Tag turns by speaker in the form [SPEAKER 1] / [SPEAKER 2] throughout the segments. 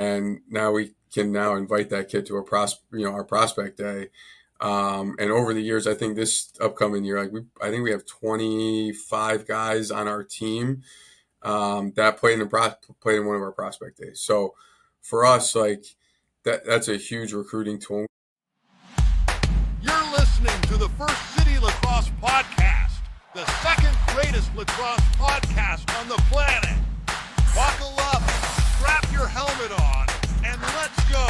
[SPEAKER 1] and now we can now invite that kid to our prospect day. And over the years, I think this upcoming year, I think we have 25 guys on our team that played in one of our prospect days. So for us, that's a huge recruiting tool.
[SPEAKER 2] You're listening to the First City Lacrosse Podcast, the second greatest lacrosse podcast on the planet. Buckle up, strap your helmet on, and let's go.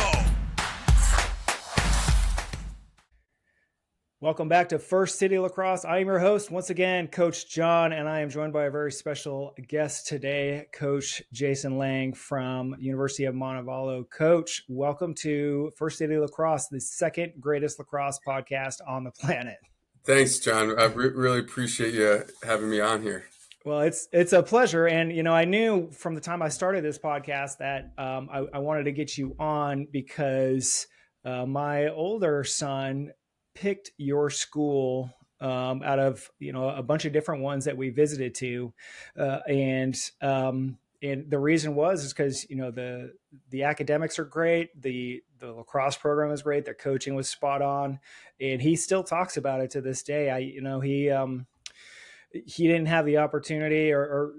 [SPEAKER 3] Welcome back to First City Lacrosse. I am your host, once again, Coach Jon, and I am joined by a very special guest today, Coach Jason Lange from University of Montevallo. Coach, welcome to First City Lacrosse, the second greatest lacrosse podcast on the planet.
[SPEAKER 1] Thanks, John. I really appreciate you having me on here.
[SPEAKER 3] Well, it's a pleasure. And, I knew from the time I started this podcast that I wanted to get you on because my older son picked your school out of a bunch of different ones that we visited to, and the reason is because the academics are great, the lacrosse program is great, their coaching was spot on, and he still talks about it to this day. He didn't have the opportunity or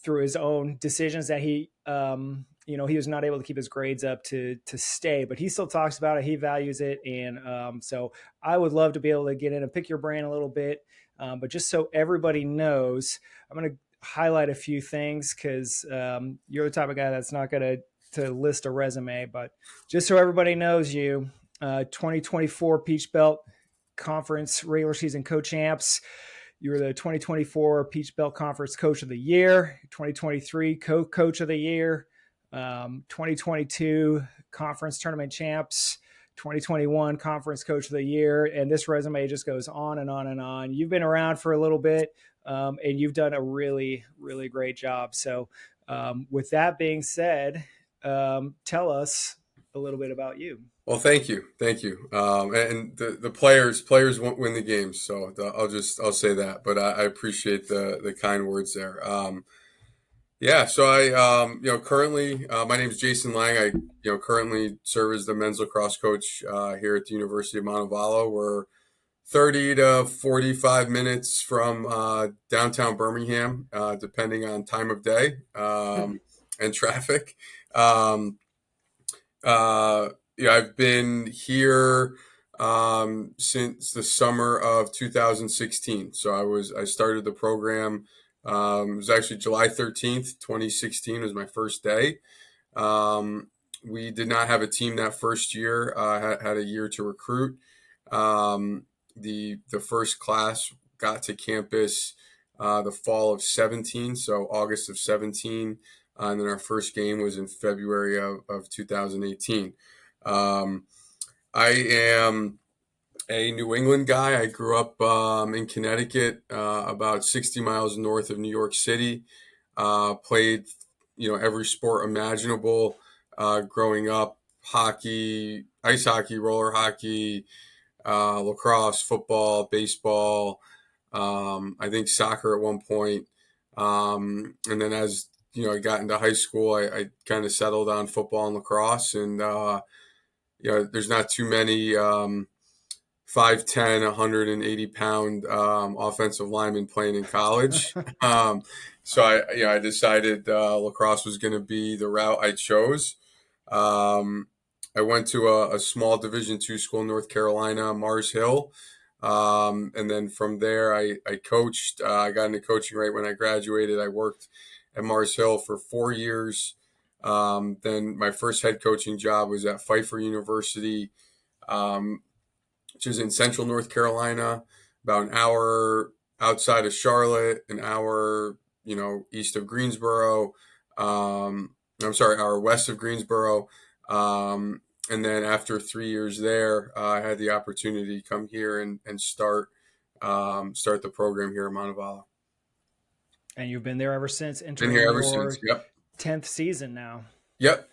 [SPEAKER 3] through his own decisions that he was not able to keep his grades up to stay, but he still talks about it. He values it. And so I would love to be able to get in and pick your brain a little bit. But just so everybody knows, I'm going to highlight a few things because you're the type of guy that's not going to list a resume, but just so everybody knows you, 2024 Peach Belt Conference regular season co-champs. You were the 2024 Peach Belt Conference Coach of the Year, 2023 Co-Coach of the Year, 2022 Conference Tournament Champs, 2021 Conference Coach of the Year, and this resume just goes on and on and on. You've been around for a little bit, and you've done a really, really great job. So with that being said, tell us a little bit about you.
[SPEAKER 1] Well, thank you. And the players won't win the game, so I'll say that. But I appreciate the kind words there. So I currently my name is Jason Lange. I currently serve as the men's lacrosse coach here at the University of Montevallo. We're 30 to 45 minutes from downtown Birmingham, depending on time of day and traffic. I've been here since the summer of 2016. So I started the program. It was actually July 13th, 2016 was my first day. We did not have a team that first year. Had a year to recruit. The first class got to campus the fall of 17, so August of 17. And then our first game was in February of 2018. I am a New England guy. I grew up in Connecticut, about 60 miles north of New York City. Played, every sport imaginable growing up: hockey, ice hockey, roller hockey, lacrosse, football, baseball. I think soccer at one point. And then as I got into high school, I kind of settled on football and lacrosse, and there's not too many 5'10", 180-pound offensive linemen playing in college. So I decided lacrosse was going to be the route I chose. I went to a small Division II school in North Carolina, Mars Hill. And then from there, I coached. I got into coaching right when I graduated. I worked at Mars Hill for 4 years. Then my first head coaching job was at Pfeiffer University, which is in central North Carolina, about an hour outside of Charlotte, an hour, east of Greensboro. Hour west of Greensboro. And then after 3 years there, I had the opportunity to come here and start the program here at Montevallo.
[SPEAKER 3] And you've been there ever since.
[SPEAKER 1] Been here ever since. Yep.
[SPEAKER 3] 10th season now.
[SPEAKER 1] Yep.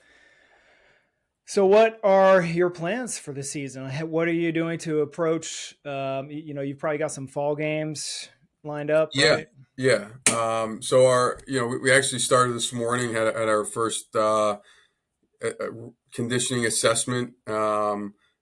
[SPEAKER 3] So what are your plans for the season? What are you doing to approach, you've probably got some fall games lined up, right?
[SPEAKER 1] Yeah. So we actually started this morning, had our first a conditioning assessment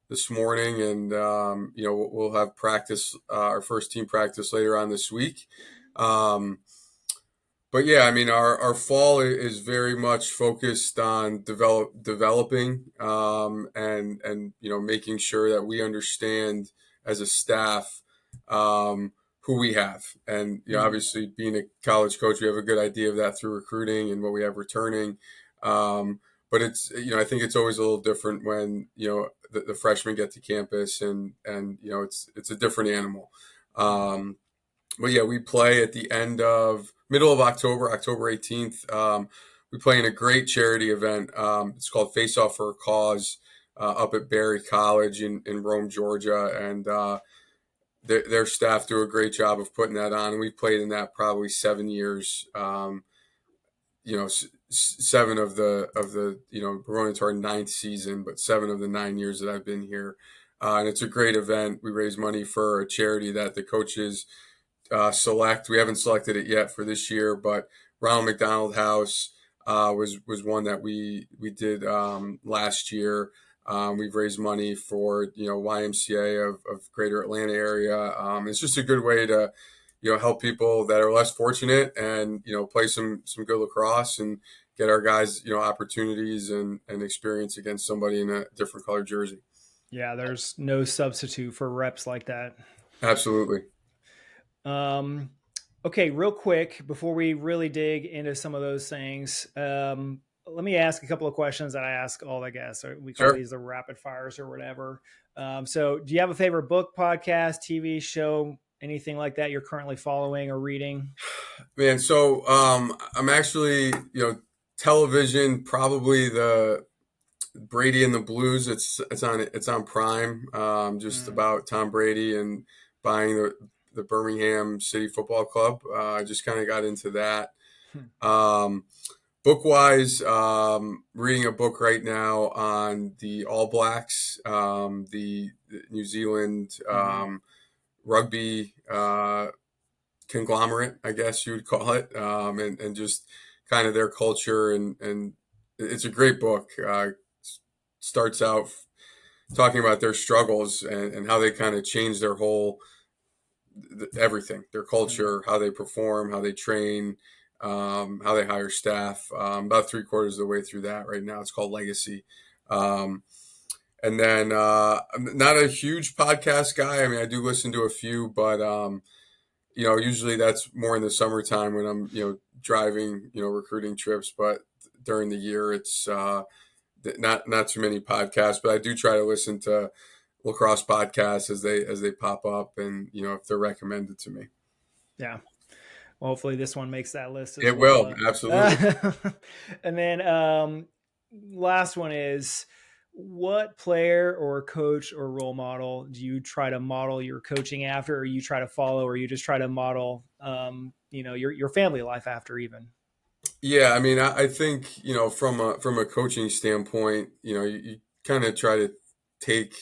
[SPEAKER 1] this morning, and we'll have practice, our first team practice later on this week. But yeah, I mean, our fall is very much focused on developing and making sure that we understand as a staff who we have, and obviously being a college coach, we have a good idea of that through recruiting and what we have returning. But it's I think it's always a little different when the freshmen get to campus, and it's a different animal. But yeah, we play at the middle of October, October 18th. We play in a great charity event. It's called Face Off for a Cause up at Berry College in Rome, Georgia. And their staff do a great job of putting that on. And we've played in that probably 7 years. 7 of the we're going into our 9th season, but 7 of the 9 years that I've been here. And it's a great event. We raise money for a charity that the coaches select. We haven't selected it yet for this year, but Ronald McDonald House was one that we did last year. We've raised money for YMCA of Greater Atlanta area. It's just a good way to help people that are less fortunate and play some good lacrosse and get our guys opportunities and experience against somebody in a different color jersey.
[SPEAKER 3] Yeah, there's no substitute for reps like that.
[SPEAKER 1] Absolutely.
[SPEAKER 3] Okay, real quick, before we really dig into some of those things, let me ask a couple of questions that I ask all the guests. We call these the rapid fires or whatever. So do you have a favorite book, podcast, TV show, anything like that you're currently following or reading?
[SPEAKER 1] Man, so I'm actually, television, probably the Brady and the Blues. It's on Prime, about Tom Brady and buying the Birmingham City Football Club. I just kind of got into that. Book-wise, reading a book right now on the All Blacks, the New Zealand rugby conglomerate, I guess you would call it, and just kind of their culture. And it's a great book. Starts out talking about their struggles and how they kind of changed their whole everything, their culture, how they perform, how they train, how they hire staff. About 3/4 of the way through that right now. It's called Legacy. And then I'm not a huge podcast guy. I mean, I do listen to a few, but usually that's more in the summertime when I'm driving recruiting trips. But during the year, it's not too many podcasts. But I do try to listen to lacrosse podcasts as they pop up, and if they're recommended to me.
[SPEAKER 3] Yeah. Well, hopefully this one makes that list.
[SPEAKER 1] It will, absolutely.
[SPEAKER 3] And then last one is, what player or coach or role model do you try to model your coaching after, or you try to follow, or you just try to model your family life after even?
[SPEAKER 1] Yeah, I mean, I think from a coaching standpoint, you kind of try to take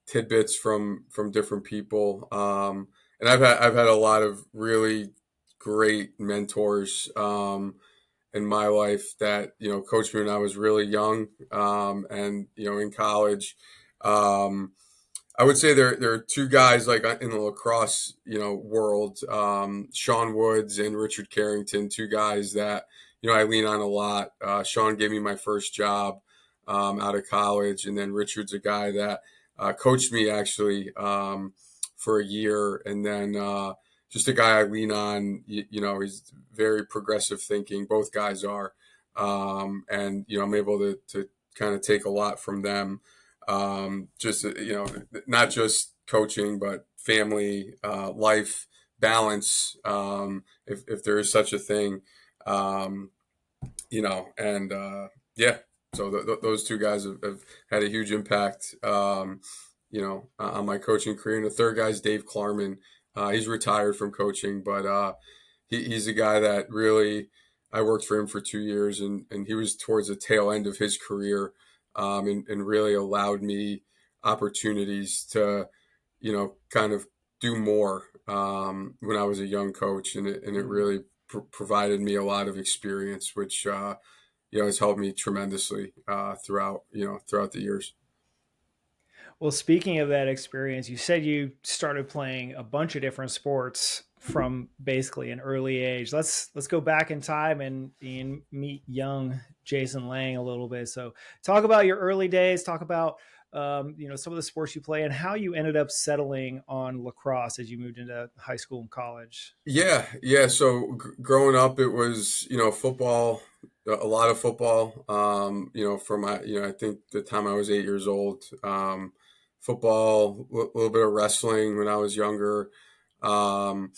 [SPEAKER 1] tidbits from different people, and I've had a lot of really great mentors in my life that coached me when I was really young, and in college. I would say there are 2 guys like in the lacrosse world, Sean Woods and Richard Carrington, 2 guys that I lean on a lot. Sean gave me my first job out of college, and then Richard's a guy that coached me actually for a year, and then just a guy I lean on. He's very progressive thinking. Both guys are, and I'm able to kind of take a lot from them. Just not just coaching, but family, life balance, if there is such a thing, and yeah. So those 2 guys have had a huge impact, on my coaching career. And the third guy is Dave Klarman. He's retired from coaching, but he's a guy that really, I worked for him for 2 years, and he was towards the tail end of his career, and really allowed me opportunities to, kind of do more when I was a young coach, and it really provided me a lot of experience, which has helped me tremendously throughout the years.
[SPEAKER 3] Well, speaking of that experience, you said you started playing a bunch of different sports from basically an early age. Let's go back in time and meet young Jason Lange a little bit. So, talk about your early days. Talk about some of the sports you play and how you ended up settling on lacrosse as you moved into high school and college.
[SPEAKER 1] Yeah, yeah. So growing up, it was football, a lot of football. For my I think the time I was 8 years old, football, a little bit of wrestling when I was younger, um,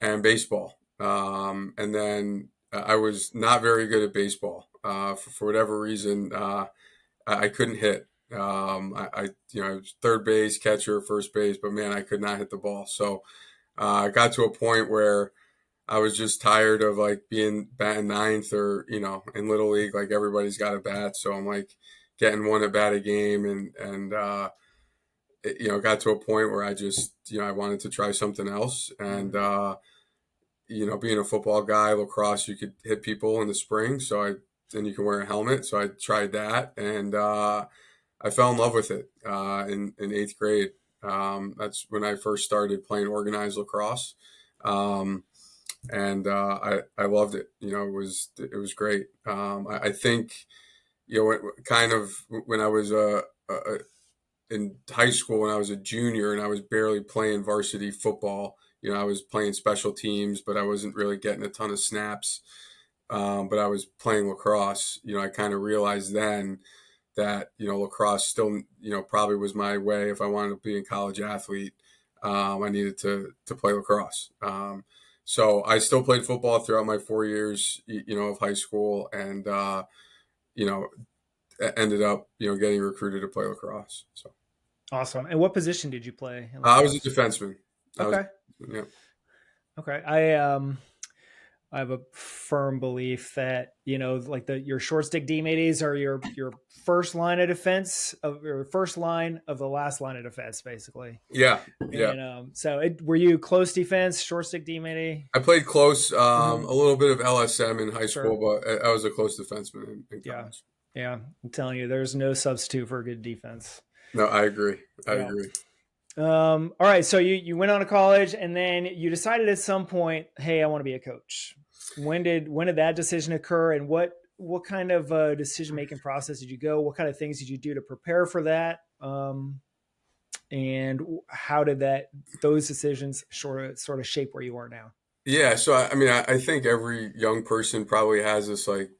[SPEAKER 1] and baseball. And then I was not very good at baseball for whatever reason. I couldn't hit. I was third base, catcher, first base, but man, I could not hit the ball. So I got to a point where I was just tired of like being batting ninth or, in little league, like everybody's got a bat. So I'm like getting one at bat a game and it got to a point where I just, I wanted to try something else. And, being a football guy, lacrosse, you could hit people in the spring. Then you can wear a helmet. So I tried that and, I fell in love with it, in eighth grade. That's when I first started playing organized lacrosse. I loved it. It was great. I think, kind of when I was in high school, when I was a junior and I was barely playing varsity football, I was playing special teams, but I wasn't really getting a ton of snaps. But I was playing lacrosse. I kind of realized then that, lacrosse still, probably was my way. If I wanted to be a college athlete, I needed to play lacrosse. So I still played football throughout my 4 years, of high school, and ended up, getting recruited to play lacrosse. So
[SPEAKER 3] Awesome. And what position did you play in
[SPEAKER 1] I was a
[SPEAKER 3] lacrosse?
[SPEAKER 1] defenseman.
[SPEAKER 3] Okay.
[SPEAKER 1] Yeah.
[SPEAKER 3] Okay. I have a firm belief that, like your short stick D middies are your first line of defense of your first line of the last line of defense, basically.
[SPEAKER 1] Yeah. Yeah.
[SPEAKER 3] And were you close defense, short stick D middy?
[SPEAKER 1] I played close,
[SPEAKER 3] Mhm.
[SPEAKER 1] a little bit of LSM in high
[SPEAKER 3] Sure.
[SPEAKER 1] school, but I was a close defenseman in
[SPEAKER 3] Yeah.
[SPEAKER 1] college.
[SPEAKER 3] Yeah. I'm telling you, there's no substitute for a good defense.
[SPEAKER 1] No, I agree. I
[SPEAKER 3] Yeah.
[SPEAKER 1] agree.
[SPEAKER 3] All right. So you went on to college and then you decided at some point, hey, I want to be a coach. When did that decision occur, and what kind of decision making process did you go? What kind of things did you do to prepare for that? And how did those decisions sort of shape where you are now?
[SPEAKER 1] Yeah. So, I mean, I think every young person probably has this like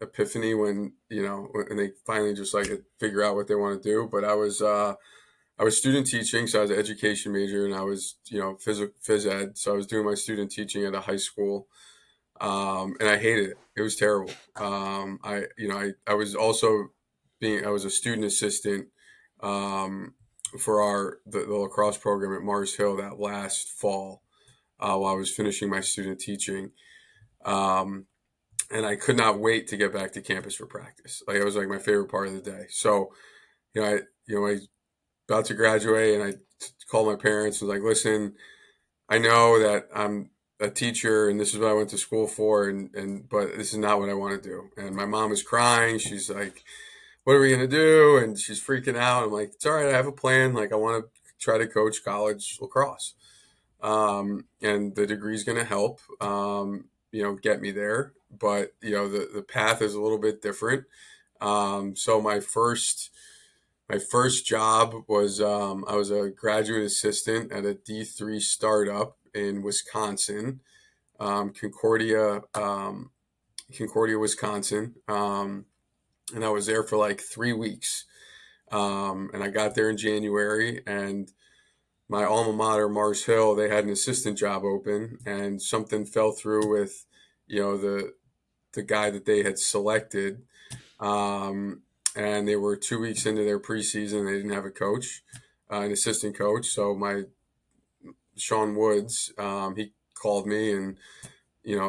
[SPEAKER 1] epiphany when, when they finally just like figure out what they want to do. But I was student teaching. So I was an education major and I was, phys ed. So I was doing my student teaching at a high school. And I hated it. It was terrible. I was also I was a student assistant, for the lacrosse program at Mars Hill that last fall, while I was finishing my student teaching. Um, and I could not wait to get back to campus for practice. Like it was like my favorite part of the day. So, I about to graduate and I called my parents and was like, listen, I know that I'm a teacher and this is what I went to school for but this is not what I want to do. And my mom is crying. She's like, what are we going to do? And she's freaking out. I'm like, it's all right. I have a plan. Like I want to try to coach college lacrosse. And the degree is going to help, get me there. But, the path is a little bit different. So my first job was, I was a graduate assistant at a D3 startup in Wisconsin, Concordia, Wisconsin. And I was there for like 3 weeks. And I got there in January and my alma mater, Mars Hill, they had an assistant job open and something fell through with, the guy that they had selected. And they were 2 weeks into their preseason. They didn't have a coach, an assistant coach. So Sean Woods, he called me and,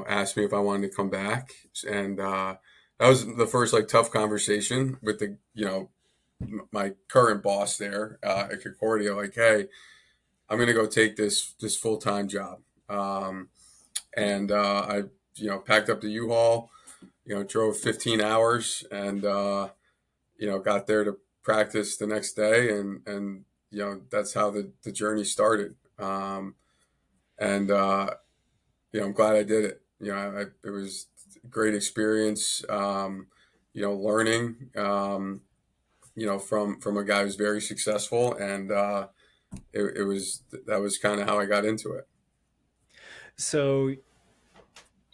[SPEAKER 1] asked me if I wanted to come back. And that was the first like tough conversation with my current boss there at Concordia. Like, hey, I'm going to go take this full-time job. I, packed up the U-Haul, drove 15 hours and, got there to practice the next day. And that's how the journey started. And, I'm glad I did it. It was a great experience, learning, from a guy who's very successful. And, that was kind of how I got into it.
[SPEAKER 3] So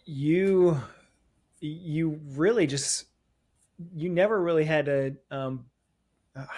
[SPEAKER 3] you really just, you never really had to, I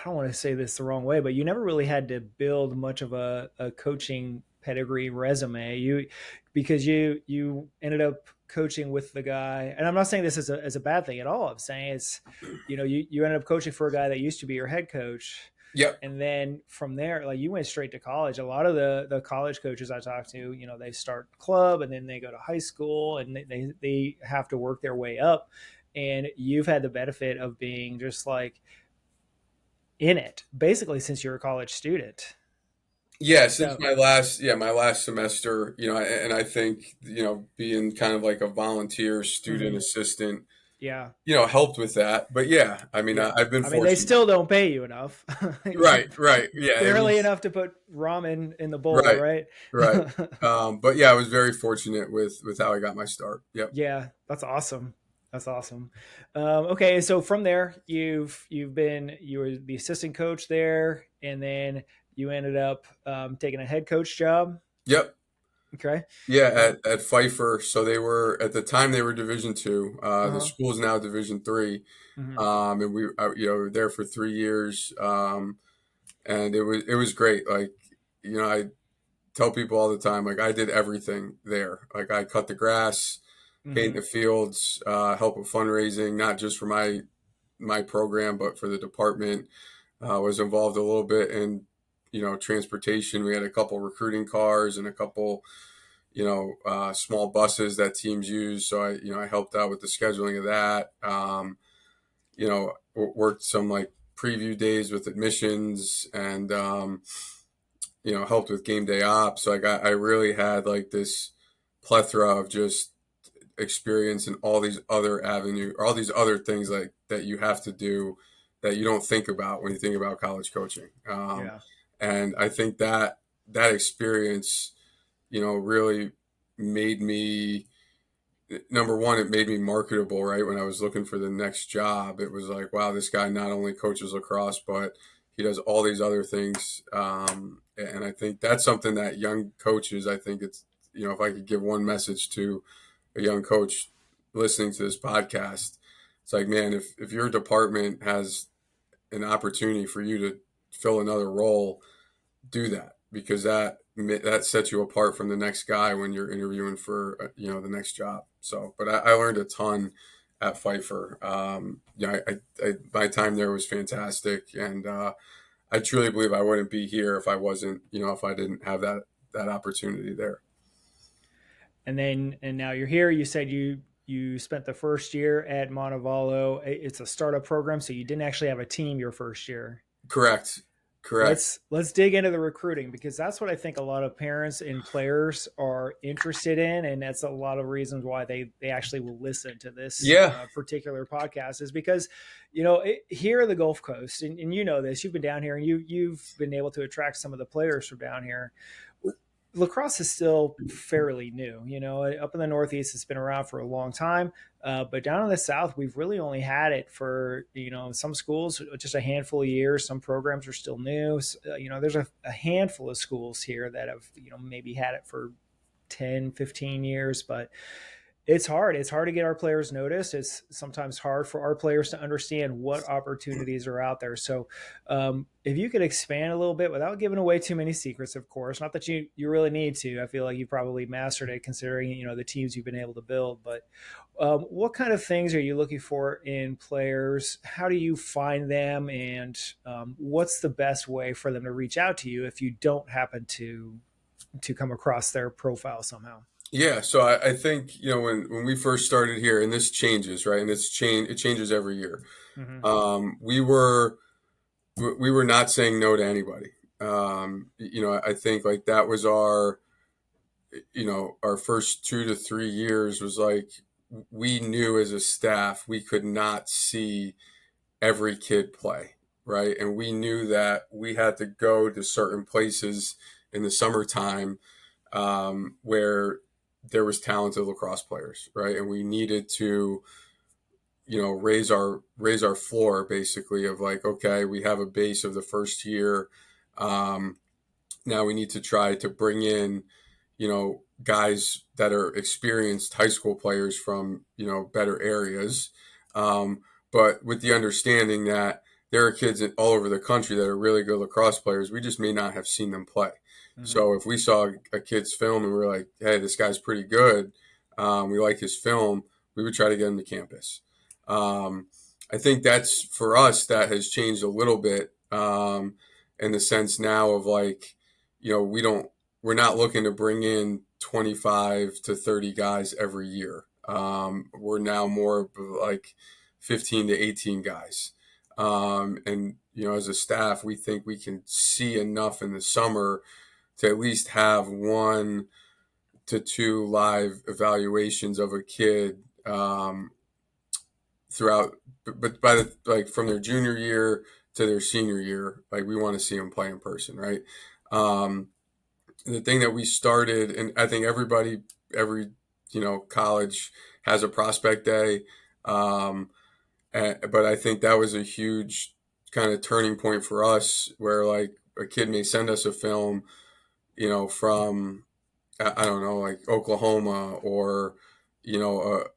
[SPEAKER 3] don't want to say this the wrong way, but you never really had to build much of a coaching pedigree resume. Because you ended up coaching with the guy, and I'm not saying this as a bad thing at all. I'm saying it's, you ended up coaching for a guy that used to be your head coach.
[SPEAKER 1] Yep.
[SPEAKER 3] And then from there, like, you went straight to college. A lot of the college coaches I talk to, they start club and then they go to high school and they have to work their way up. And you've had the benefit of being just like in it basically since you're a college student.
[SPEAKER 1] Yeah, since
[SPEAKER 3] So
[SPEAKER 1] my last semester, and I think, being kind of like a volunteer student assistant,
[SPEAKER 3] yeah,
[SPEAKER 1] helped with that. But yeah, I mean,
[SPEAKER 3] yeah.
[SPEAKER 1] I've been
[SPEAKER 3] I mean, they
[SPEAKER 1] fortunate.
[SPEAKER 3] still don't pay you enough.
[SPEAKER 1] Right, right. Yeah, it
[SPEAKER 3] Barely
[SPEAKER 1] was
[SPEAKER 3] enough to put ramen in the bowl,
[SPEAKER 1] right,
[SPEAKER 3] right?
[SPEAKER 1] right. But yeah, I was very fortunate with how I got my start. Yep.
[SPEAKER 3] Yeah, that's awesome. That's awesome. Okay, so from there, you were the assistant coach there, and then you ended up taking a head coach job.
[SPEAKER 1] Yep.
[SPEAKER 3] Okay.
[SPEAKER 1] Yeah,
[SPEAKER 3] And
[SPEAKER 1] at Pfeiffer. So they were at the time they were Division 2. The
[SPEAKER 3] uh-huh.
[SPEAKER 1] school's now Division 3.
[SPEAKER 3] Hmm.
[SPEAKER 1] And we were there for 3 years. And it was great. Like, I tell people all the time, like, I did everything there. Like, I cut the grass, paint
[SPEAKER 3] Hmm.
[SPEAKER 1] the fields, help with fundraising, not just for my program, but for the department. Was involved a little bit in, transportation. We had a couple recruiting cars and a couple, small buses that teams use. So I helped out with the scheduling of that. Worked some like preview days with admissions and, helped with game day ops. So I really had like this plethora of just experience in all these other avenues, or all these other things like that you have to do that you don't think about when you think about college coaching.
[SPEAKER 3] Yeah.
[SPEAKER 1] And I think that experience, really made me, number one, it made me marketable, right? When I was looking for the next job, it was like, wow, this guy not only coaches lacrosse, but he does all these other things. And I think that's something that young coaches, I think it's, if I could give one message to a young coach listening to this podcast, it's like, man, if your department has an opportunity for you to fill another role, do that, because that sets you apart from the next guy when you're interviewing for the next job. So, but I learned a ton at Pfeiffer. My time there was fantastic, and I truly believe I wouldn't be here if I wasn't, if I didn't have that opportunity there.
[SPEAKER 3] And now you're here. You said you spent the first year at Montevallo. It's a startup program, so you didn't actually have a team your first year.
[SPEAKER 1] Correct.
[SPEAKER 3] Let's dig into the recruiting, because that's what I think a lot of parents and players are interested in, and that's a lot of reasons why they actually will listen to this
[SPEAKER 1] Yeah.
[SPEAKER 3] particular podcast, is because here in the Gulf Coast, and this, you've been down here and you've been able to attract some of the players from down here. Lacrosse is still fairly new. Up in the Northeast, it's been around for a long time. But down in the South, we've really only had it for, some schools, just a handful of years. Some programs are still new. So, there's a handful of schools here that have, maybe had it for 10, 15 years. But it's hard. It's hard to get our players noticed. It's sometimes hard for our players to understand what opportunities are out there. So if you could expand a little bit without giving away too many secrets, of course, not that you really need to. I feel like you probably mastered it considering, the teams you've been able to build. But what kind of things are you looking for in players? How do you find them? And what's the best way for them to reach out to you if you don't happen to come across their profile somehow?
[SPEAKER 1] Yeah, so I think when we first started here, and this changes, right, and it changes every year.
[SPEAKER 3] Mm-hmm.
[SPEAKER 1] We were not saying no to anybody. I think like that was our first 2 to 3 years was like we knew as a staff we could not see every kid play, right? And we knew that we had to go to certain places in the summertime where there was talented lacrosse players, right? And we needed to, raise our floor basically of like, okay, we have a base of the first year. Now we need to try to bring in, guys that are experienced high school players from, better areas. But with the understanding that there are kids all over the country that are really good lacrosse players, we just may not have seen them play. Mm-hmm. So if we saw a kid's film and we were like, hey, this guy's pretty good, we like his film, we would try to get him to campus. I think that's, for us, that has changed a little bit in the sense now of like, we're not looking to bring in 25 to 30 guys every year. We're now more like 15 to 18 guys. And, as a staff, we think we can see enough in the summer to at least have 1 to 2 live evaluations of a kid throughout, but from their junior year to their senior year, like we want to see them play in person, right? The thing that we started, and I think every college has a prospect day, but I think that was a huge kind of turning point for us, where like a kid may send us a film, from I don't know, like Oklahoma or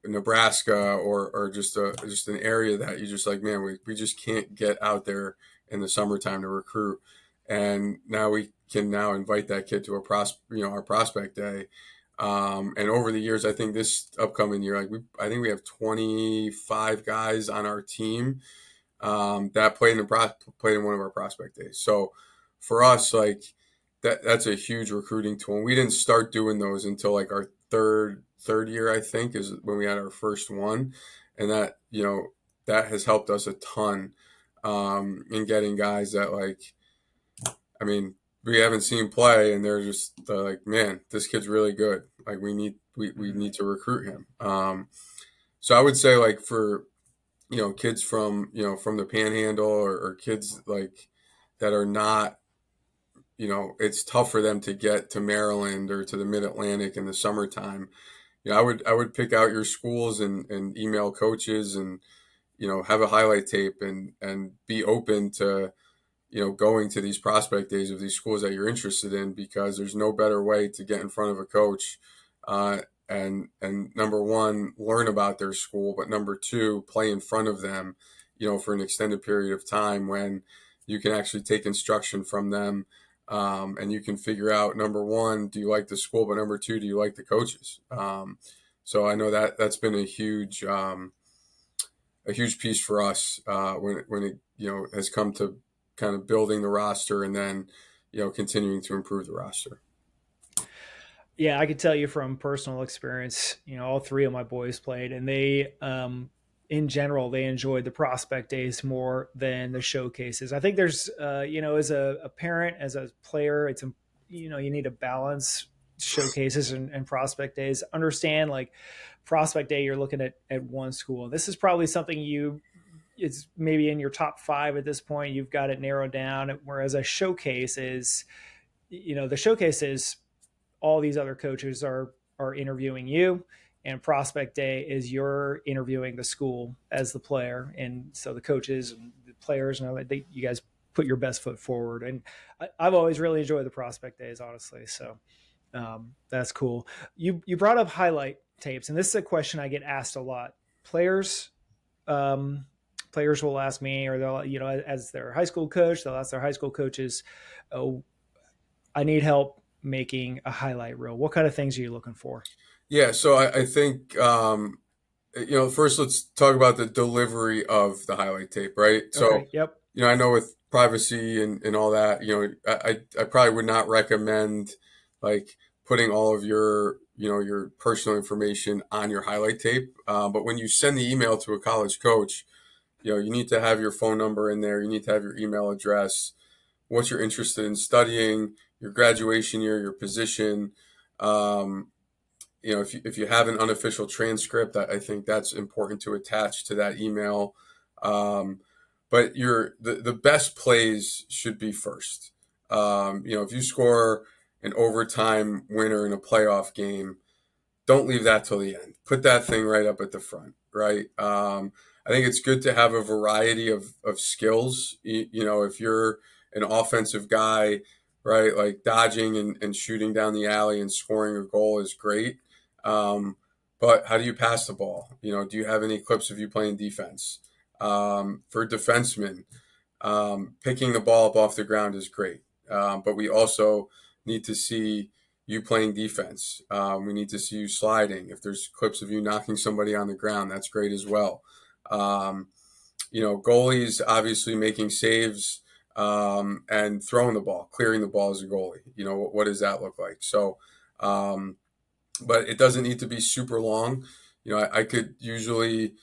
[SPEAKER 1] Nebraska or just an area that you just like, man, we just can't get out there in the summertime to recruit, and now we can now invite that kid to our prospect day. And over the years, I think this upcoming year, I think we have 25 guys on our team that played in one of our prospect days. So for us, like that's a huge recruiting tool. And we didn't start doing those until like our third year, I think, is when we had our first one, and that that has helped us a ton in getting guys that, like, I mean, we haven't seen play, and they're just like, man, this kid's really good. Like we need to recruit him. So I would say, like, for kids from from the Panhandle or kids like that are not, it's tough for them to get to Maryland or to the Mid-Atlantic in the summertime. I would pick out your schools and email coaches and, have a highlight tape and be open to, going to these prospect days of these schools that you're interested in, because there's no better way to get in front of a coach and number one, learn about their school, but number two, play in front of them, for an extended period of time when you can actually take instruction from them. And you can figure out, number one, do you like the school? But number two, do you like the coaches? So I know that's been a huge piece for us when it has come to kind of building the roster and then continuing to improve the roster.
[SPEAKER 3] Yeah, I could tell you from personal experience, all three of my boys played, and they, in general, they enjoyed the prospect days more than the showcases. I think there's, as a parent, as a player, it's, you need to balance showcases and prospect days. Understand, like, prospect day, you're looking at one school. This is probably something it's maybe in your top 5 at this point. You've got it narrowed down. Whereas a showcase is, the showcase is all these other coaches are interviewing you, and prospect day is you're interviewing the school as the player. And so the coaches and the players, you guys put your best foot forward. And I've always really enjoyed the prospect days, honestly. So that's cool. You brought up highlight tapes, and this is a question I get asked a lot. Players will ask me, or they'll, as their high school coach, they'll ask their high school coaches, "Oh, I need help making a highlight reel." What kind of things are you looking for?
[SPEAKER 1] Yeah, so I think first let's talk about the delivery of the highlight tape, right? So
[SPEAKER 3] okay, yep.
[SPEAKER 1] I know with privacy and all that, I probably would not recommend like putting all of your your personal information on your highlight tape. But when you send the email to a college coach, you need to have your phone number in there. You need to have your email address, what you're interested in studying, your graduation year, your position, if you have an unofficial transcript, I think that's important to attach to that email. But the best plays should be first. If you score an overtime winner in a playoff game, don't leave that till the end. Put that thing right up at the front, right? I think it's good to have a variety of skills. If you're an offensive guy, right, like dodging and shooting down the alley and scoring a goal is great. But how do you pass the ball? Do you have any clips of you playing defense? For defensemen, picking the ball up off the ground is great. But we also need to see you playing defense. We need to see you sliding. If there's clips of you knocking somebody on the ground, that's great as well. Goalies obviously making saves and throwing the ball, clearing the ball as a goalie. What does that look like? So, but it doesn't need to be super long. I could usually,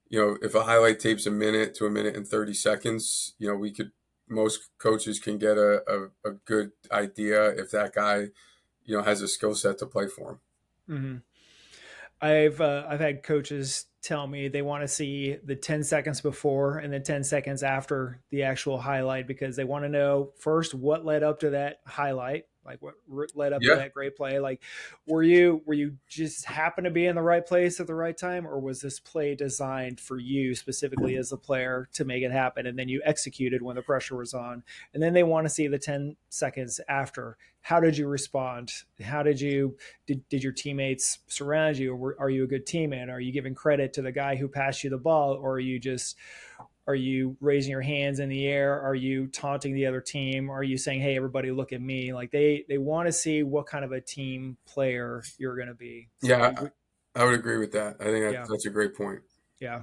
[SPEAKER 1] if a highlight tape's a minute to a minute and 30 seconds, most coaches can get a good idea if that guy, has a skill set to play for him.
[SPEAKER 3] Mm-hmm. I've had coaches tell me they want to see the 10 seconds before and the 10 seconds after the actual highlight, because they want to know first what led up to that highlight, like what led up to that great play. Like, were you just happen to be in the right place at the right time, or was this play designed for you specifically as a player to make it happen, and then you executed when the pressure was on? And then they want to see the 10 seconds after. How did you respond? How did your teammates surround you? Or are you a good teammate? Are you giving credit to the guy who passed you the ball? Or are you raising your hands in the air? Are you taunting the other team? Are you saying, hey, everybody look at me? Like they want to see what kind of a team player you're going to be.
[SPEAKER 1] So I would agree with that. I think that's a great point.
[SPEAKER 3] Yeah.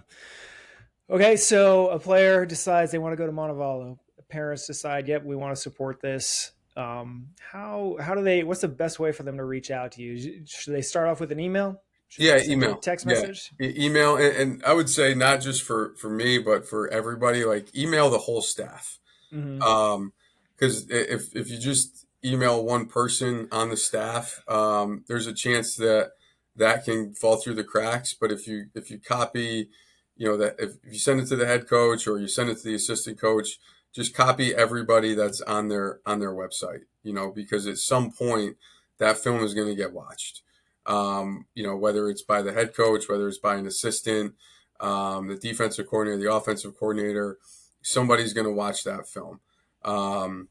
[SPEAKER 3] Okay. So a player decides they want to go to Montevallo. Parents decide, yep, we want to support this. What's the best way for them to reach out to you? Should they start off with an emaim?
[SPEAKER 1] Email,
[SPEAKER 3] text message.
[SPEAKER 1] Email. And I would say not just for me, but for everybody, like email the whole staff.
[SPEAKER 3] Mm-hmm.
[SPEAKER 1] Cause if you just email one person on the staff, there's a chance that can fall through the cracks. But if you copy, that if you send it to the head coach or you send it to the assistant coach, just copy everybody that's on their website, because at some point that film is going to get watched. Whether it's by the head coach, whether it's by an assistant, the defensive coordinator, the offensive coordinator, somebody's going to watch that film. And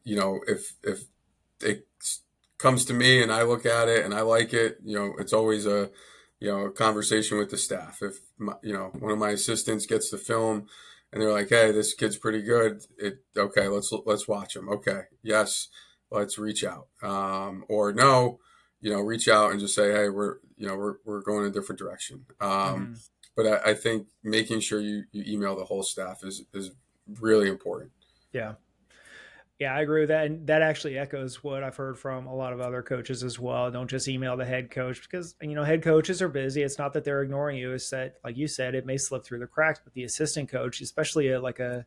[SPEAKER 1] if it comes to me and I look at it and I like it, it's always a conversation with the staff. If one of my assistants gets the film and they're like, hey, this kid's pretty good. Okay, let's watch him. Okay, yes, let's reach out. Or no, reach out and just say, hey, we're going a different direction. But I think making sure you email the whole staff is really important.
[SPEAKER 3] Yeah. Yeah, I agree with that. And that actually echoes what I've heard from a lot of other coaches as well. Don't just email the head coach, because, head coaches are busy. It's not that they're ignoring you. It's that, like you said, it may slip through the cracks, but the assistant coach, especially a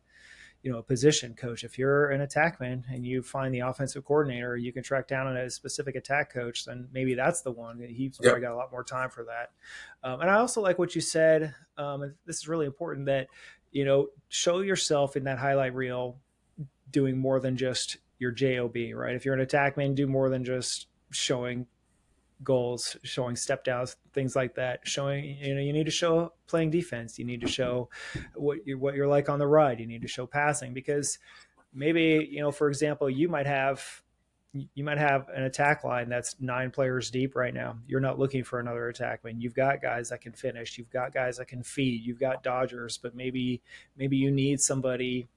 [SPEAKER 3] position coach, if you're an attackman and you find the offensive coordinator, you can track down on a specific attack coach, then maybe that's the one. He's probably got a lot more time for that. And I also like what you said. And this is really important, that, show yourself in that highlight reel doing more than just your job, right? If you're an attackman, do more than just showing goals, showing step downs, things like that. Showing, you need to show playing defense. You need to show what you're like on the ride. You need to show passing, because maybe, for example, you might have an attack line that's 9 players deep right now. You're not looking for another attackman. You've got guys that can finish. You've got guys that can feed. You've got dodgers, but maybe you need somebody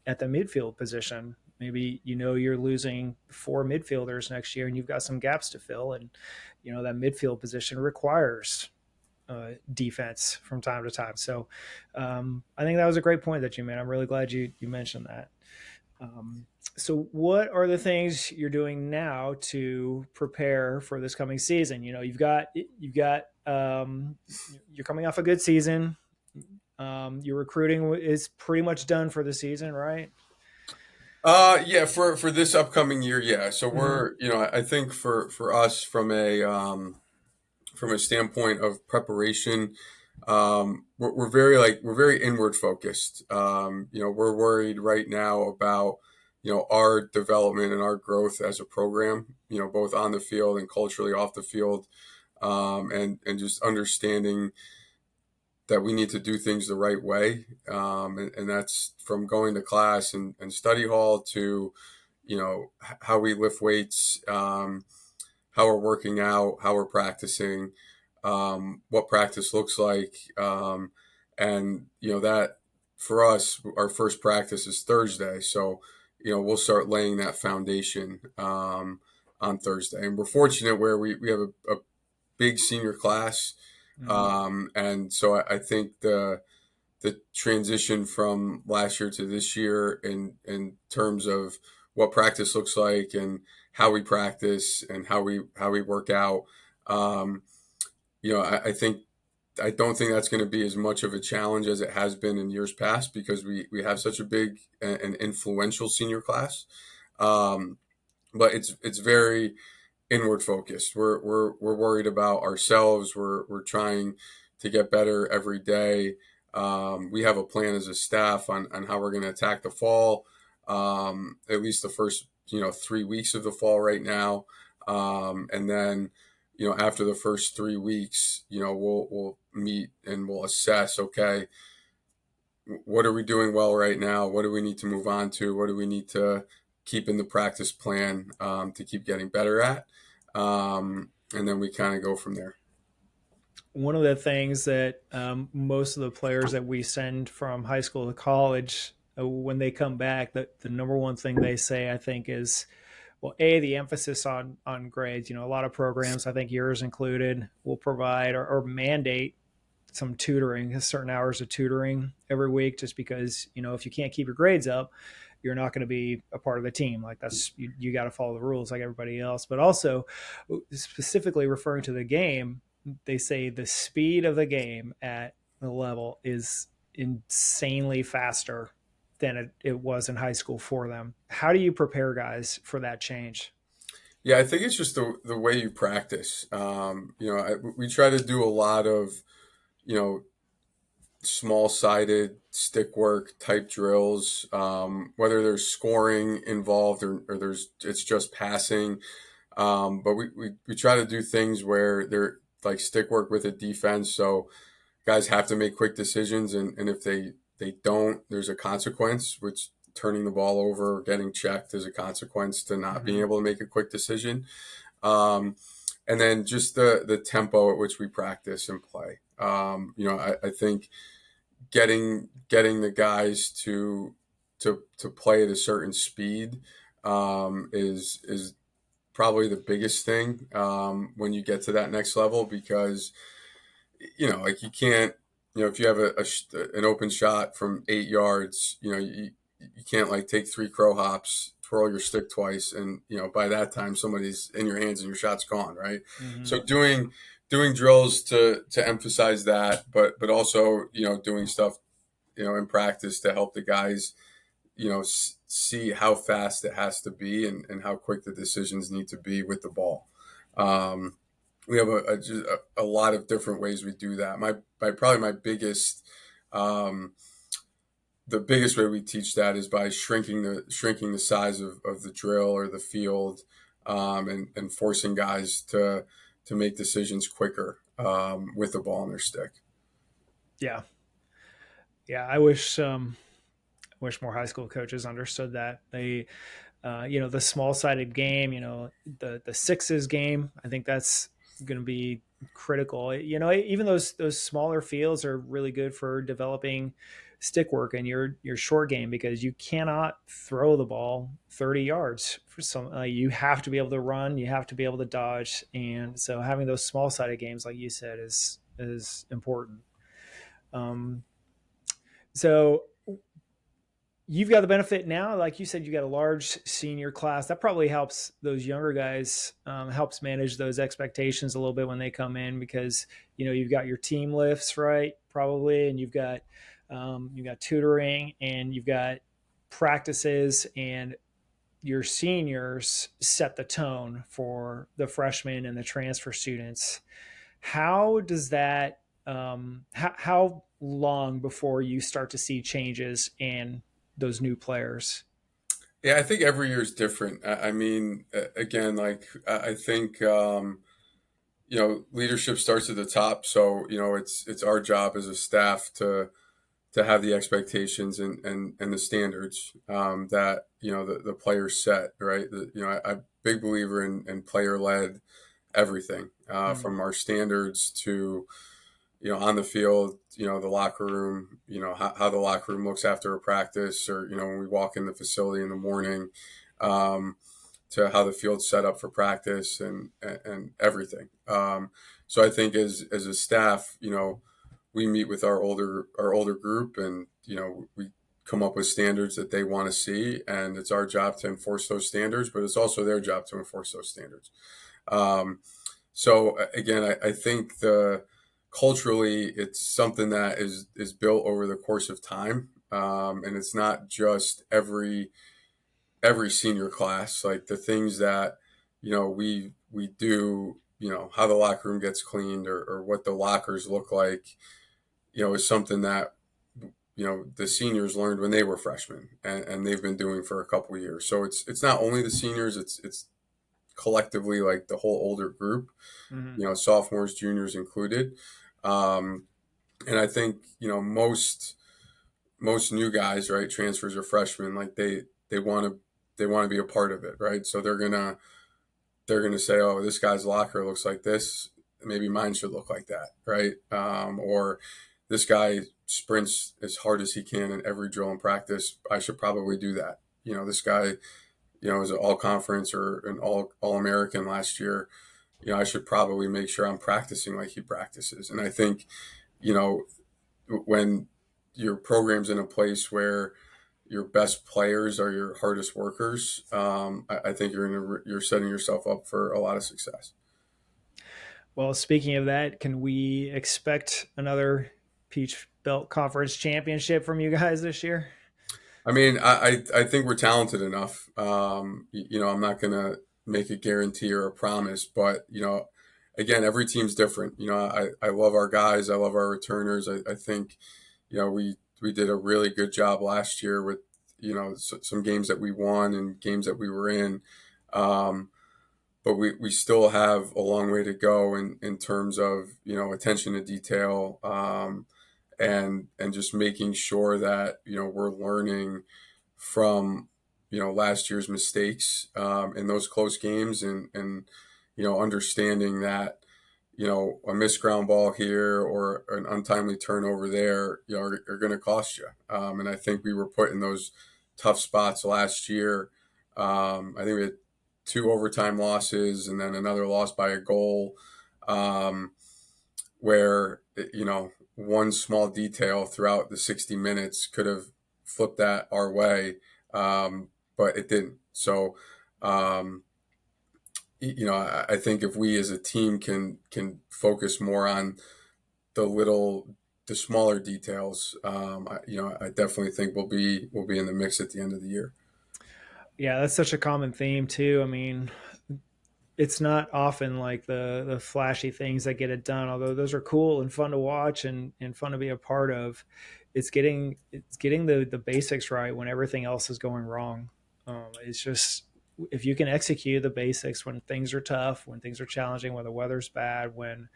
[SPEAKER 3] at the midfield position. Maybe, you're losing 4 midfielders next year and you've got some gaps to fill. And, that midfield position requires defense from time to time. So I think that was a great point that you made. I'm really glad you mentioned that. So what are the things you're doing now to prepare for this coming season? You're coming off a good season. Your recruiting is pretty much done for the season, right?
[SPEAKER 1] Yeah, for this upcoming year, yeah. So
[SPEAKER 3] Mm-hmm.
[SPEAKER 1] I think for us from a standpoint of preparation, we're very inward focused. We're worried right now about our development and our growth as a program. Both on the field and culturally off the field, and just understanding that we need to do things the right way, and that's from going to class and study hall to how we lift weights, how we're working out, how we're practicing, what practice looks like. And, that for us, our first practice is Thursday. So, we'll start laying that foundation on Thursday. And we're fortunate where we have a big senior class.
[SPEAKER 3] Mm-hmm.
[SPEAKER 1] And so I think the transition from last year to this year in terms of what practice looks like and how we practice and how we work out. Um, I think I don't think that's going to be as much of a challenge as it has been in years past because we have such a big and influential senior class. Um, but it's very inward focused. We're worried about ourselves. We're trying to get better every day. We have a plan as a staff on how we're going to attack the fall. At least the first 3 weeks of the fall right now, and then after the first 3 weeks, we'll meet and we'll assess. Okay, what are we doing well right now? What do we need to move on to? What do we need to keep in the practice plan to keep getting better at? And then we kind of go from there.
[SPEAKER 3] One of the things that most of the players that we send from high school to college, when they come back, the number one thing they say, I think, is, well, the emphasis on grades. A lot of programs, I think yours included, will provide or mandate some tutoring, certain hours of tutoring every week, just because, if you can't keep your grades up, you're not going to be a part of the team. Like, that's, you got to follow the rules like everybody else. But also, specifically referring to the game, they say the speed of the game at the level is insanely faster than it was in high school for them. How do you prepare guys for that change?
[SPEAKER 1] Yeah, I think it's just the way you practice. We try to do a lot of you know small sided stick work type drills, whether there's scoring involved or there's it's just passing. But we try to do things where they're like stick work with a defense. So guys have to make quick decisions. And if they don't, there's a consequence, which turning the ball over or getting checked is a consequence to not being
[SPEAKER 3] Mm-hmm.
[SPEAKER 1] able to make a quick decision. Um, and then just the tempo at which we practice and play. I think getting the guys to play at a certain speed is probably the biggest thing when you get to that next level, because like you can't, if you have an open shot from 8 yards, you can't like take three crow hops, twirl your stick twice, and by that time somebody's in your hands and your shot's gone, right?
[SPEAKER 3] Mm-hmm.
[SPEAKER 1] So doing drills to emphasize that, but also doing stuff in practice to help the guys see how fast it has to be and how quick the decisions need to be with the ball. We have a lot of different ways we do that. Probably my biggest the biggest way we teach that is by shrinking the size of the drill or the field, and forcing guys to make decisions quicker with the ball in their stick.
[SPEAKER 3] Yeah. Yeah. I wish more high school coaches understood that. They, the small sided game, the sixes game, I think that's going to be critical. Even those smaller fields are really good for developing stick work in your short game, because you cannot throw the ball 30 yards for some. You have to be able to run, you have to be able to dodge, and so having those small sided games, like you said, is important. Um, so you've got the benefit now, like you said, you got a large senior class that probably helps those younger guys, helps manage those expectations a little bit when they come in, because you've got your team lifts, right, probably, and you've got tutoring, and you've got practices and your seniors set the tone for the freshmen and the transfer students. How does that, how long before you start to see changes in those new players?
[SPEAKER 1] Yeah, I think every year is different. I mean, again, like I think leadership starts at the top. So it's our job as a staff to have the expectations and the standards that the players set. Right. I'm a big believer in player led everything
[SPEAKER 3] Mm.
[SPEAKER 1] from our standards to on the field, the locker room, how the locker room looks after a practice, or when we walk in the facility in the morning, um, to how the field's set up for practice and everything. So I think as a staff, we meet with our older group, and we come up with standards that they want to see, and it's our job to enforce those standards, but it's also their job to enforce those standards. Um, so again, I think the culturally, it's something that is built over the course of time, and it's not just every senior class. Like the things that we do, how the locker room gets cleaned, or what the lockers look like, is something that the seniors learned when they were freshmen, and they've been doing for a couple of years. So it's not only the seniors, it's collectively like the whole older group,
[SPEAKER 3] Mm-hmm.
[SPEAKER 1] sophomores, juniors included. Um, and I think most new guys, right, transfers or freshmen, like they want to be a part of it, right? So they're gonna say, oh, this guy's locker looks like this, maybe mine should look like that, right? Or this guy sprints as hard as he can in every drill and practice, I should probably do that. This guy, is an all conference or an all American last year. I should probably make sure I'm practicing like he practices. And I think, you know, when your program's in a place where your best players are your hardest workers, I think you're setting yourself up for a lot of success.
[SPEAKER 3] Well, speaking of that, can we expect another Peach Belt Conference championship from you guys this year?
[SPEAKER 1] I mean, I think we're talented enough. I'm not going to make a guarantee or a promise, but, again, every team's different. I love our guys. I love our returners. I think, we did a really good job last year with, some games that we won and games that we were in. But we still have a long way to go in terms of, attention to detail, and just making sure that we're learning from last year's mistakes in those close games, and understanding that a missed ground ball here or an untimely turnover there are going to cost you, and I think we were put in those tough spots last year. I think we had two overtime losses and then another loss by a goal, where one small detail throughout the 60 minutes could have flipped that our way, but it didn't. So, I think if we as a team can focus more on the smaller details, I definitely think we'll be in the mix at the end of the year.
[SPEAKER 3] Yeah, that's such a common theme too. I mean, it's not often like the flashy things that get it done, although those are cool and fun to watch and fun to be a part of. It's getting the basics right when everything else is going wrong. It's just, if you can execute the basics when things are tough, when things are challenging, when the weather's bad, when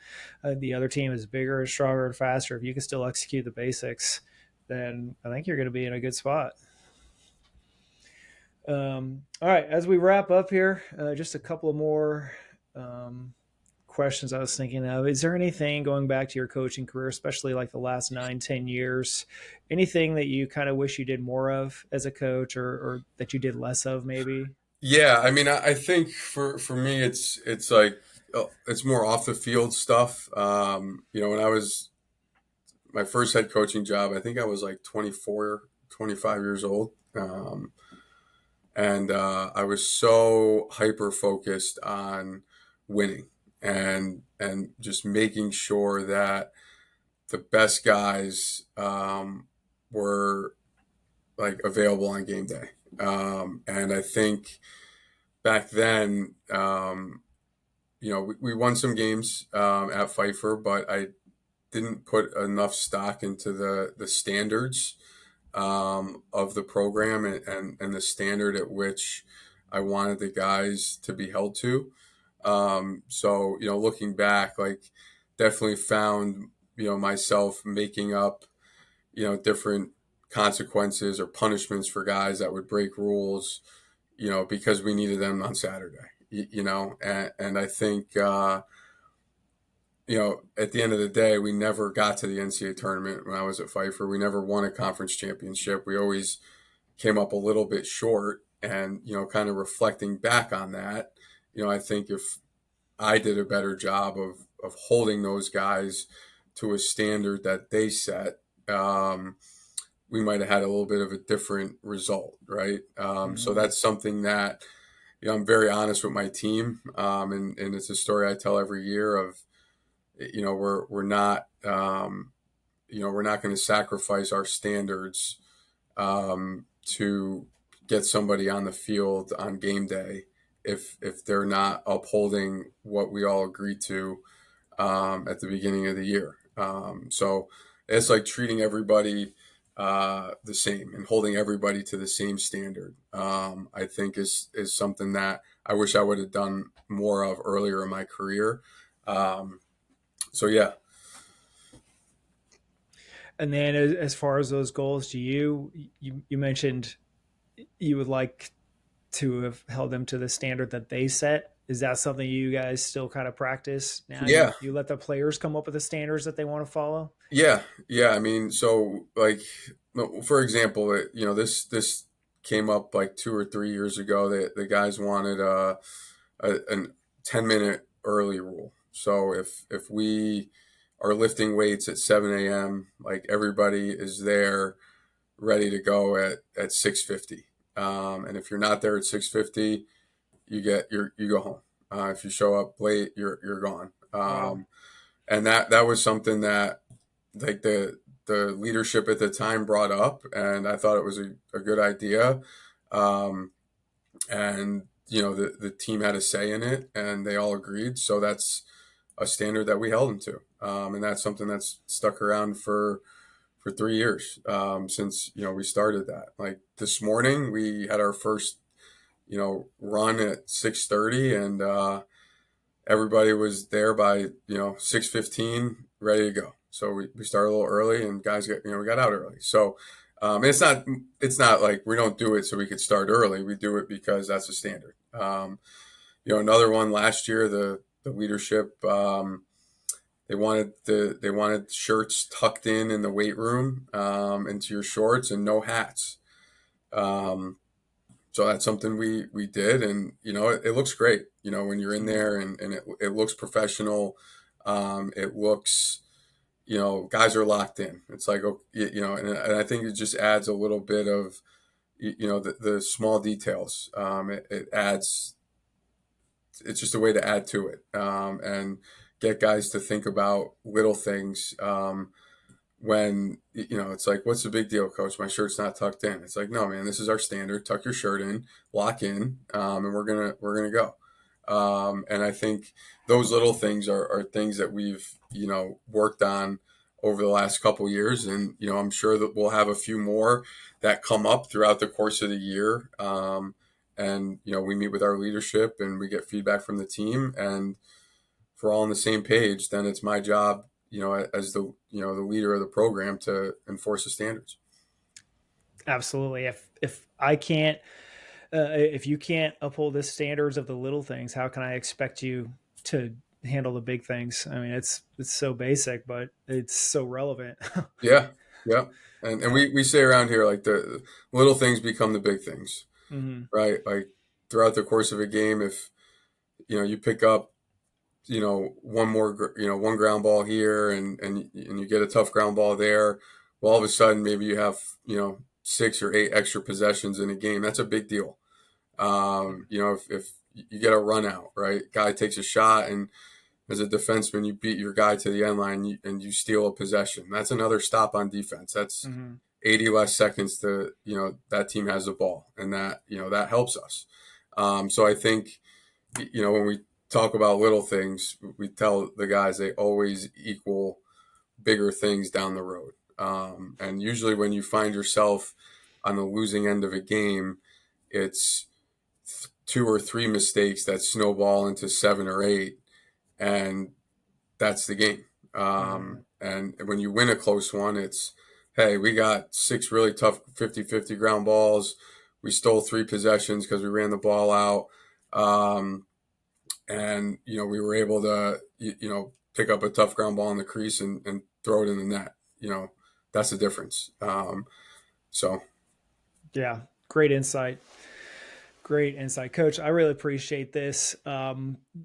[SPEAKER 3] the other team is bigger and stronger and faster, if you can still execute the basics, then I think you're going to be in a good spot. All right, as we wrap up here, just a couple of more questions I was thinking of. Is there anything going back to your coaching career, especially like the last 9, 10 years, anything that you kind of wish you did more of as a coach, or that you did less of maybe?
[SPEAKER 1] Yeah, I mean, I think for me, it's like it's more off the field stuff. When I was my first head coaching job, I think I was like 24, 25 years old. And I was so hyper focused on winning, and just making sure that the best guys were like available on game day. And I think back then, we won some games at Pfeiffer, but I didn't put enough stock into the standards of the program and the standard at which I wanted the guys to be held to. So, looking back, like definitely found, myself making up, different consequences or punishments for guys that would break rules, because we needed them on Saturday, and I think, at the end of the day, we never got to the NCAA tournament when I was at Pfeiffer. We never won a conference championship. We always came up a little bit short. And, kind of reflecting back on that, I think if I did a better job of holding those guys to a standard that they set, we might have had a little bit of a different result, right? So that's something that, I'm very honest with my team. And it's a story I tell every year of, we're not, we're not going to sacrifice our standards to get somebody on the field on game day if they're not upholding what we all agreed to at the beginning of the year. So it's like treating everybody the same and holding everybody to the same standard. I think is something that I wish I would have done more of earlier in my career. So yeah.
[SPEAKER 3] And then as far as those goals, you mentioned you would like to have held them to the standard that they set. Is that something you guys still kind of practice now?
[SPEAKER 1] Yeah.
[SPEAKER 3] You let the players come up with the standards that they want to follow?
[SPEAKER 1] Yeah. Yeah. I mean, so like, for example, this came up like 2 or 3 years ago that the guys wanted a 10-minute early rule. So if we are lifting weights at 7 a.m., like everybody is there ready to go at 6:50. And if you're not there at 6:50, you go home. If you show up late, you're gone. And that was something that like the leadership at the time brought up, and I thought it was a good idea. And the team had a say in it, and they all agreed. So that's a standard that we held them to, and that's something that's stuck around for 3 years since we started that. Like this morning, we had our first run at 6:30, and everybody was there by 6:15, ready to go. So we started a little early, and guys we got out early. So and it's not like we don't do it so we could start early. We do it because that's a standard. Another one last year, the leadership. They wanted shirts tucked in the weight room into your shorts and no hats. So that's something we did, and it looks great. When you're in there and it looks professional. It looks, guys are locked in. It's like, and I think it just adds a little bit of, the small details. It adds. It's just a way to add to it and get guys to think about little things. When it's like, what's the big deal, coach? My shirt's not tucked in. It's like, no, man, this is our standard. Tuck your shirt in, lock in, and we're gonna go. And I think those little things are things that we've worked on over the last couple of years, and I'm sure that we'll have a few more that come up throughout the course of the year. And we meet with our leadership and we get feedback from the team, and if we're all on the same page, then it's my job, as the leader of the program, to enforce the standards.
[SPEAKER 3] Absolutely. If I can't, if you can't uphold the standards of the little things, how can I expect you to handle the big things? I mean, it's so basic, but it's so relevant.
[SPEAKER 1] Yeah. And we say around here, like the little things become the big things, right? Like throughout the course of a game, if you pick up one ground ball here and you get a tough ground ball there, well, all of a sudden maybe you have 6 or 8 extra possessions in a game. That's a big deal. If you get a run out, right, guy takes a shot, and as a defenseman you beat your guy to the end line and you steal a possession, that's another stop on defense. That's 80 less seconds to, that team has the ball, and that, that helps us. So I think, when we talk about little things, we tell the guys they always equal bigger things down the road. And usually when you find yourself on the losing end of a game, it's 2 or 3 mistakes that snowball into 7 or 8, and that's the game. And when you win a close one, it's, hey, we got 6 really tough 50-50 ground balls. We stole 3 possessions because we ran the ball out. And, we were able to, pick up a tough ground ball in the crease and throw it in the net. That's the difference. So.
[SPEAKER 3] Yeah, great insight. Great insight, Coach. I really appreciate this.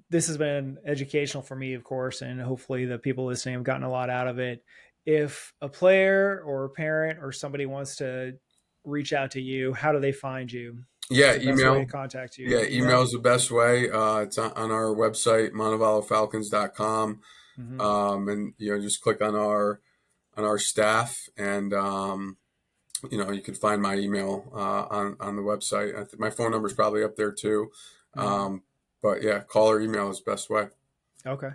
[SPEAKER 3] This has been educational for me, of course, and hopefully the people listening have gotten a lot out of it. If a player or a parent or somebody wants to reach out to you, how do they find you?
[SPEAKER 1] Yeah,
[SPEAKER 3] email. To contact you.
[SPEAKER 1] Yeah, email is the best way. It's on our website, montevallofalcons.com. Mm-hmm. And just click on our staff, and you can find my email on the website. I think my phone number is probably up there too. Mm-hmm. But yeah, call or email is the best way.
[SPEAKER 3] Okay.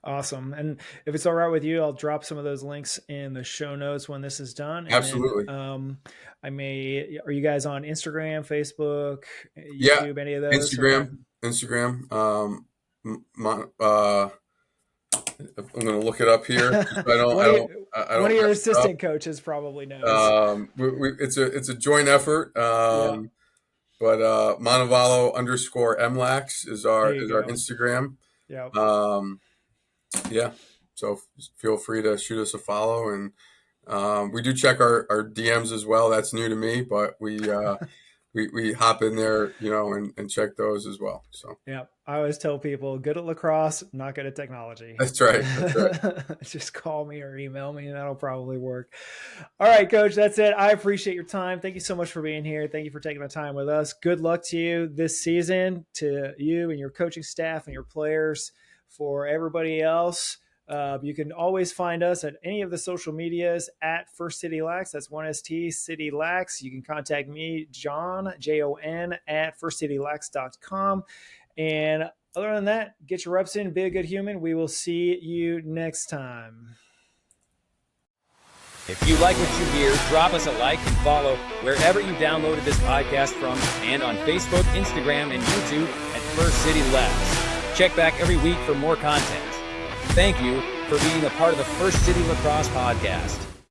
[SPEAKER 3] Awesome. And if it's all right with you, I'll drop some of those links in the show notes when this is done. And
[SPEAKER 1] absolutely.
[SPEAKER 3] Then, are you guys on Instagram, Facebook, YouTube, any of those?
[SPEAKER 1] Instagram. I'm going to look it up here.
[SPEAKER 3] One of your assistant coaches probably knows.
[SPEAKER 1] It's a joint effort. But Montevallo _MLAX is our Instagram.
[SPEAKER 3] Yeah.
[SPEAKER 1] Yeah. So feel free to shoot us a follow, and we do check our DMs as well. That's new to me, but we hop in there, and check those as well. So
[SPEAKER 3] yeah, I always tell people, good at lacrosse, not good at technology.
[SPEAKER 1] That's right.
[SPEAKER 3] Just call me or email me, and that'll probably work. All right, Coach, that's it. I appreciate your time. Thank you so much for being here. Thank you for taking the time with us. Good luck to you this season, to you and your coaching staff and your players. For everybody else, you can always find us at any of the social medias at First City Lax. That's 1ST City Lax. You can contact me, Jon, Jon, at firstcitylax.com. And other than that, get your reps in, be a good human. We will see you next time.
[SPEAKER 4] If you like what you hear, drop us a like and follow wherever you downloaded this podcast from, and on Facebook, Instagram, and YouTube at First City Lax. Check back every week for more content. Thank you for being a part of the First City Lacrosse Podcast.